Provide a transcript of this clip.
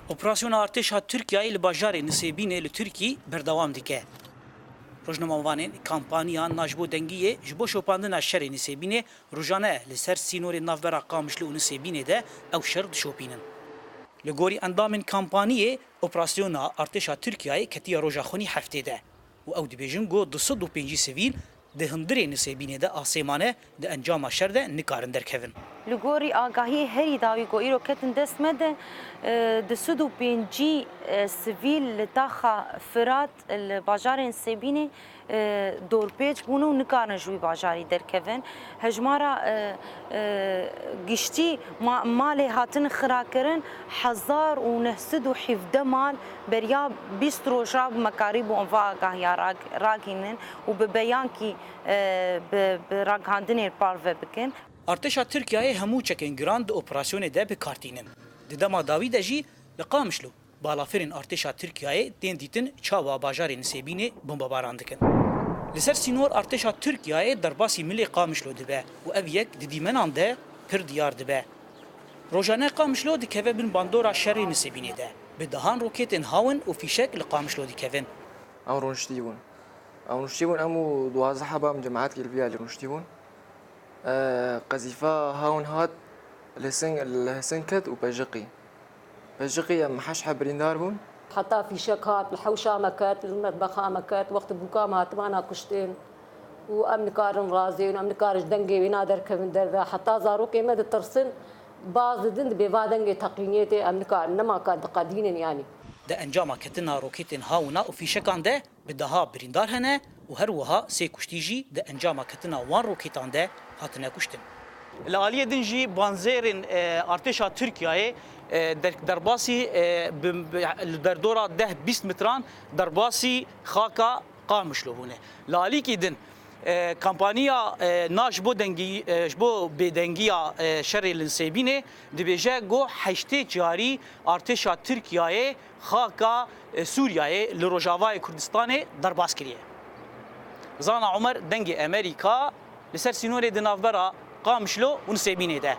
Operasyona artêşa Tirkiyeyê li bajarê Nisêbînê li Tirkî berdewam dike. Rojnamevanên kampanya Najbo Dengiyê ji bo şopandina şerê Nisêbînê rojane li ser sînorê navbera Qamişlo û Nisêbînê de ew şer dişopînin. Li gorî endamên kampaniyê operasyona artêşa Tirkiyeyê ketiya roja xwenî heftê de û ew dibêjin got 205 sivîl di hindirê Nisêbînê de asêmane di encama şer de nikarin derkevin. Li gorî agahiyê herî dawî got îro ketin dest me de di sud û pêncî sivîl li taxa Firat li bajarên Nisêbînê dorpêç bûn û nikarin ji wî bajarî derkevin. Hejmara giştî malê hatin xirakirin 1917 mal beriya 20 roja mekarî bû ev agahiya ragînin û bi beyankî bi raghandinê parve bikin. Artêşa Tirkiyeyê hemû çekên giran di operasyonê de bikartînin. Di dema dawî de jî li Qamişlo balafirên artêşa Tirkiyeyê tên dîtin çawa bajarê Nisêbînê bombebaran dikin. Li ser sînor artêşa Tirkiyeyê derbasî milê Qamişlo dibe û ev yek di dîmenan de pir diyar dibe. Rojane Qamişlo dikeve bin bandora şerê Nisêbînê de. Bi dehan roketên hawin û fîşek li Qamişlo dikevin. Ew rûniştîbûn. Ew rûniştîbûn hemû duwazdeh heba min cemaetê li vîya rûniştîbûn. قذيفة هاون هات لسن كت وبجقي em حشحة بريندار بون حتى في شكات الحوشة مكات المطبخ مكات وقت بوكام هاتمانا كشتين وأمن كارن رازين وأمن كارج دنجي بنادر كمن دردا حتى زارو كيما ترسن بعض دند بيفادنجي تقنيتي أمن كار نما كان تقدين يعني د انجام کتنا روکتین هاونا او فیشکان ده به دها بریندار هنه و هر وها سه کشتی جی د انجام کتنا وان روکتان ده هاتنه کشتن لالیه دنجی بانزرین ارتشا ترکیه درباسی در دورا 10-20 متران درباسی خاکا قامشلو بونه لالی کی دن کمپانیا ناش بو دنگی بو بدنگیا شر الانسیبینه دبیجه گو هشته جاری ارتشا ترکیه خاکا سوریه لروجاوای کردستان درباس کریه زانا عمر دنگ امریکا لسر سینور دنافبرا قامشلو ونسیبینه ده